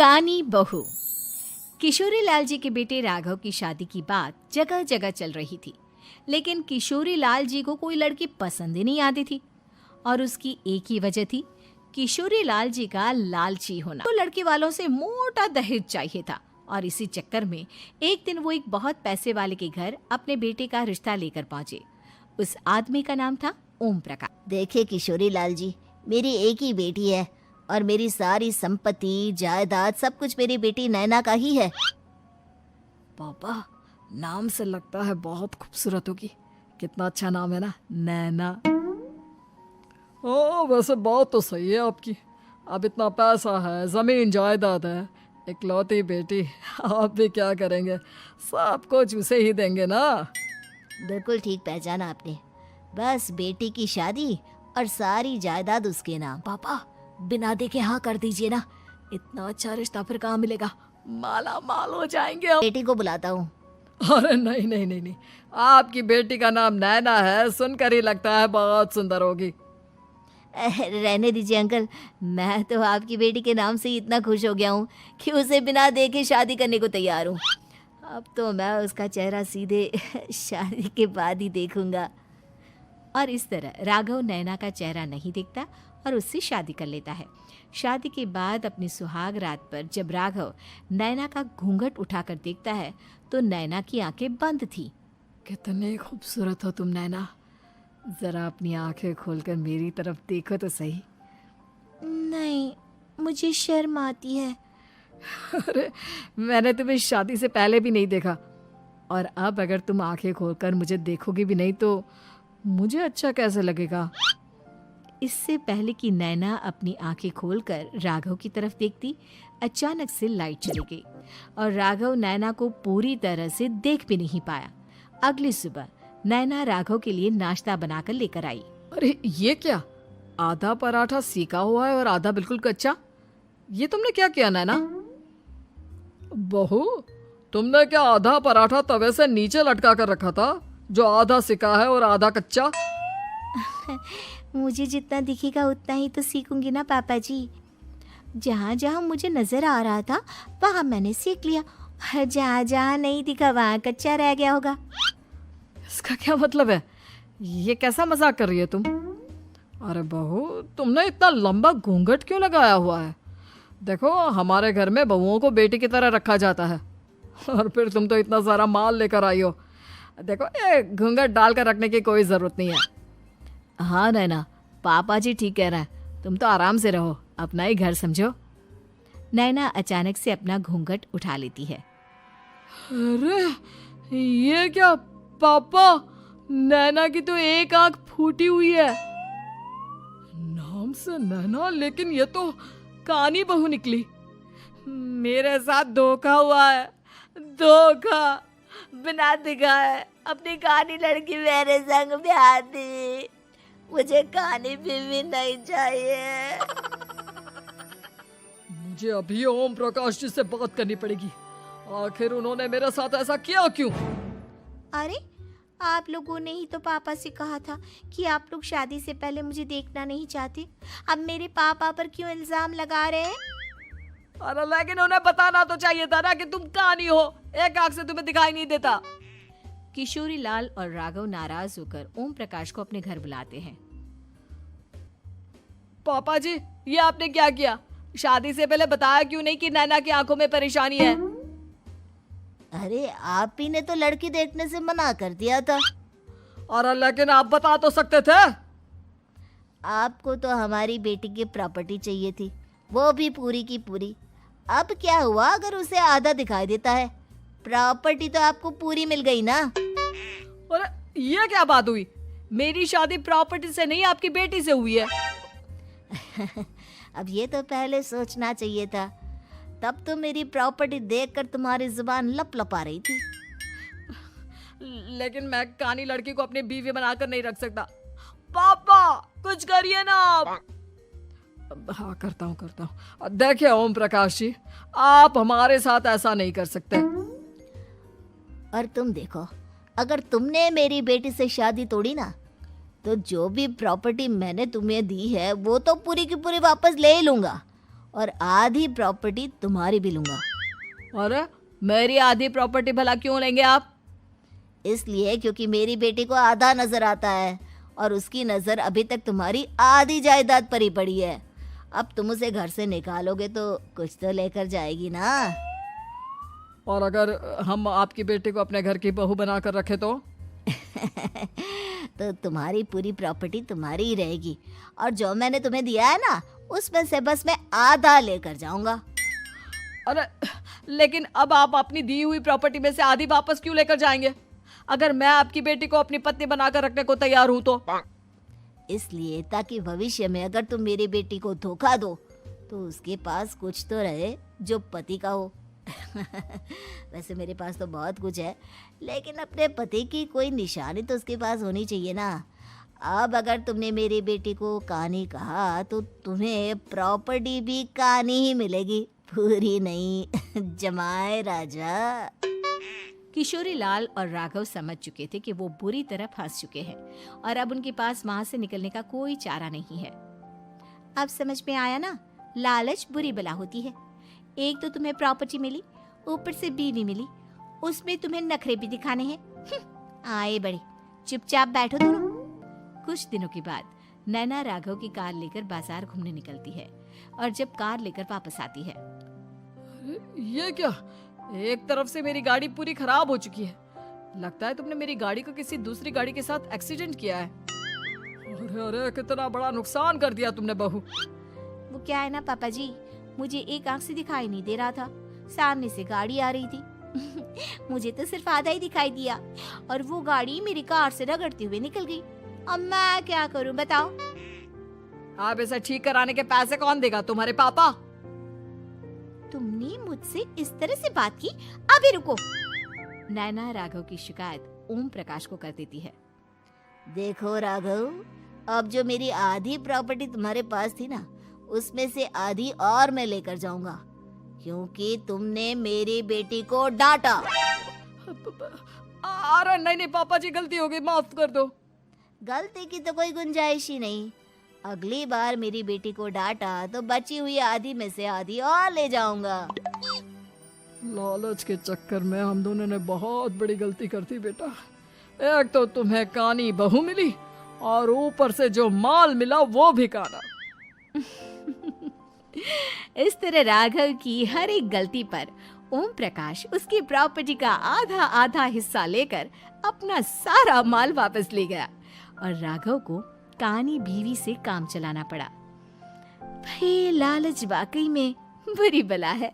कानी बहू। किशोरी लाल जी के बेटे राघव की शादी की बात जगह जगह चल रही थी, लेकिन किशोरी लाल जी को कोई लड़की पसंद ही नहीं आती थी। और उसकी एक ही वजह थी, किशोरी लाल जी का लालची होना। तो लड़के वालों से मोटा दहेज चाहिए था और इसी चक्कर में एक दिन वो एक बहुत पैसे वाले के घर अपने बेटे का रिश्ता लेकर पहुंचे। उस आदमी का नाम था ओम प्रकाश। देखिए किशोरी लाल जी, मेरी एक ही बेटी है और मेरी सारी संपत्ति जायदाद सब कुछ मेरी बेटी नैना का ही है। पापा, नाम से लगता है बहुत खूबसूरत होगी। कितना अच्छा नाम है ना, नैना। ओ, वैसे बात तो सही है आपकी। अब इतना पैसा है, जमीन जायदाद है, इकलौती बेटी, आप भी क्या करेंगे? सब कुछ उसे ही देंगे ना। बिल्कुल ठीक पहचाना आपने। बस बेटी की शादी और सारी जायदाद उसके नाम। पापा, बिना देखे हाँ कर दीजिए ना। इतना अच्छा रिश्ता फिर कहाँ मिलेगा? माला माल हो जाएंगे हम। बेटी को बुलाता हूँ। अरे नहीं नहीं नहीं नहीं, आपकी बेटी का नाम नैना है, सुनकर ही लगता है बहुत सुंदर होगी। रहने दीजिए अंकल, मैं तो आपकी बेटी के नाम से ही इतना खुश हो गया हूँ कि उसे बिना देखे शादी करने को तैयार हूँ। अब तो मैं उसका चेहरा सीधे शादी के बाद ही देखूंगा। और इस तरह राघव नैना का चेहरा नहीं देखता और उससे शादी कर लेता है। शादी के बाद अपनी सुहाग रात पर जब राघव नैना का घूंघट उठाकर देखता है तो नैना की आंखें बंद थी। कितनी खूबसूरत हो तुम नैना, जरा अपनी आंखें खोलकर मेरी तरफ देखो तो सही। नहीं, मुझे शर्म आती है। अरे, मैंने तुम्हें शादी से पहले भी नहीं देखा, और अब अगर तुम आंखें खोलकर मुझे देखोगी भी नहीं तो मुझे अच्छा कैसे लगेगा? इससे पहले कि नैना अपनी आंखें खोलकर राघव की तरफ देखती, अचानक से लाइट चली गई और राघव नैना को पूरी तरह से देख भी नहीं पाया। अगली सुबह नैना राघव के लिए नाश्ता बनाकर लेकर आई। अरे ये क्या, आधा पराठा सेका हुआ है और आधा बिल्कुल कच्चा। ये तुमने क्या किया नैना? बहू, तुमने क्या आधा पराठा तवे से नीचे लटका कर रखा था, जो आधा सेका है और आधा कच्चा? मुझे जितना दिखेगा उतना ही तो सीखूंगी ना पापा जी। जहाँ जहाँ मुझे नजर आ रहा था वहाँ मैंने सीख लिया, जहाँ जहाँ नहीं दिखा वहाँ कच्चा रह गया होगा। इसका क्या मतलब है? ये कैसा मजाक कर रही है तुम? अरे बहू, तुमने इतना लंबा घूंघट क्यों लगाया हुआ है? देखो, हमारे घर में बहुओं को बेटी की तरह रखा जाता है, और फिर तुम तो इतना सारा माल लेकर आई हो। देखो, ये घूंघट डालकर रखने की कोई ज़रूरत नहीं है। हाँ नैना, पापा जी ठीक कह रहे हैं, तुम तो आराम से रहो, अपना ही घर समझो। नैना अचानक से अपना घूंघट उठा लेती है। अरे ये क्या पापा, नैना की तो एक आंख फूटी हुई है। नाम से नैना, लेकिन ये तो कानी बहू निकली। मेरे साथ धोखा हुआ है, धोखा। बिना दिखाए अपनी कानी लड़की मेरे संग ब्याह दी। मुझे कानी बीवी नहीं चाहिए। मुझे अभी ओम प्रकाश जी से बात करनी पड़ेगी। आखिर उन्होंने मेरे साथ ऐसा किया क्यों? अरे, आप लोगों ने ही तो पापा से कहा था कि आप लोग शादी से पहले मुझे देखना नहीं चाहते। अब मेरे पापा पर क्यों इल्जाम लगा रहे हैं? अरे लेकिन उन्हें बताना तो चाहिए था ना कि तुम कानी हो, एक आंख से तुम्हें दिखाई नहीं देता। किशोरी लाल और राघव नाराज होकर ओम प्रकाश को अपने घर बुलाते हैं। पापा जी, ये आपने क्या किया? शादी से पहले बताया क्यों नहीं कि नैना की आंखों में परेशानी है? अरे, आप ही ने तो लड़की देखने से मना कर दिया था। अरे लेकिन आप बता तो सकते थे। आपको तो हमारी बेटी की प्रॉपर्टी चाहिए थी, वो भी पूरी की पूरी। अब क्या हुआ अगर उसे आधा दिखाई देता है? प्रॉपर्टी तो आपको पूरी मिल गई ना। अरे ये क्या बात हुई? मेरी शादी प्रॉपर्टी से नहीं, आपकी बेटी से हुई है। अब ये तो पहले सोचना चाहिए था, तब तो मेरी प्रॉपर्टी देखकर तुम्हारी जुबान लप लप आ रही थी। लेकिन मैं कानी लड़की को अपनी बीवी बनाकर नहीं रख सकता। पापा, कुछ करिए ना आप। हाँ, करता हूँ। देखिए ओम प्रकाश जी, आप हमारे साथ ऐसा नहीं कर सकते। और तुम देखो, अगर तुमने मेरी बेटी से शादी तोड़ी ना, तो जो भी प्रॉपर्टी मैंने तुम्हें दी है वो तो पूरी की पूरी वापस ले ही लूंगा। और आधी प्रॉपर्टी तुम्हारी भी लूंगा। अरे मेरी आधी प्रॉपर्टी भला क्यों लेंगे आप? इसलिए क्योंकि मेरी बेटी को आधा नजर आता है और उसकी नजर अभी तक तुम्हारी आधी जायदाद पर ही पड़ी है। अब तुम उसे घर से निकालोगे तो कुछ तो लेकर जाएगी ना। और अगर हम आपकी बेटी को अपने घर की बहू बना कर रखे तो? तो तुम्हारी पूरी प्रॉपर्टी तुम्हारी ही रहेगी और जो मैंने तुम्हें दिया है ना उसमें से बस मैं आधा लेकर जाऊंगा। अरे लेकिन अब आप अपनी दी हुई प्रॉपर्टी में से आधी वापस क्यों लेकर जाएंगे? अगर मैं आपकी बेटी को अपनी पत्नी बनाकर रखने को तैयार हूं तो? इसलिए ताकि भविष्य में अगर तुम मेरी बेटी को धोखा दो तो उसके पास कुछ तो रहे जो पति का हो। वैसे मेरे पास तो बहुत कुछ है, लेकिन अपने पति की कोई निशानी तो उसके पास होनी चाहिए ना। अब अगर तुमने मेरी बेटी को कहानी कहा तो तुम्हें प्रॉपर्टी भी कहानी ही मिलेगी, पूरी नहीं। जमाए राजा। किशोरी लाल और राघव समझ चुके थे कि वो बुरी तरह फंस चुके हैं और अब उनके पास वहां से निकलने का कोई चारा नहीं है। अब समझ में आया ना, लालच बुरी बला होती है। एक तो तुम्हें प्रॉपर्टी मिली, ऊपर से बीवी मिली, उसमें तुम्हें नखरे भी दिखाने हैं। आए बड़े, चुपचाप बैठो दोनों। कुछ दिनों के बाद नैना राघव की कार लेकर बाजार घूमने निकलती है और जब कार लेकर वापस आती है, ये क्या? एक तरफ से मेरी गाड़ी पूरी खराब हो चुकी है। लगता है तुमने मेरी गाड़ी को किसी दूसरी गाड़ी के साथ एक्सीडेंट किया है। अरे अरे कितना बड़ा नुकसान कर दिया तुमने बहू। वो क्या है ना पापा जी, मुझे एक आंख से दिखाई नहीं दे रहा था, सामने से गाड़ी आ रही थी। मुझे तो सिर्फ आधा ही दिखाई दिया और वो गाड़ी मेरी कार से रगड़ते हुए निकल गई। अब मैं क्या करूं बताओ? आप इसे ठीक कराने के पैसे कौन देगा? तुम्हारे पापा? तुमने मुझसे इस तरह से बात की? अभी रुको। नैना राघव की शिकायत ओम प्रकाश को कर देती है। देखो राघव, अब जो मेरी आधी प्रॉपर्टी तुम्हारे पास थी ना उसमें से आधी और मैं लेकर जाऊंगा, क्योंकि तुमने मेरी बेटी को डांटा। अरे नहीं नहीं पापा जी, गलती हो गई, माफ कर दो। गलती की तो कोई गुंजाइश ही नहीं। अगली बार मेरी बेटी को डांटा तो बची हुई आधी में से आधी और ले जाऊंगा। लालच के चक्कर में हम दोनों ने बहुत बड़ी गलती कर दी बेटा। एक तो तुम्हें कानी बहू मिली और ऊपर से जो माल मिला वो भी काना। इस तरह राघव की हर एक गलती पर ओम प्रकाश उसकी प्रॉपर्टी का आधा आधा हिस्सा लेकर अपना सारा माल वापस ले गया और राघव को कानी बीवी से काम चलाना पड़ा। भाई लालच वाकई में बुरी बला है।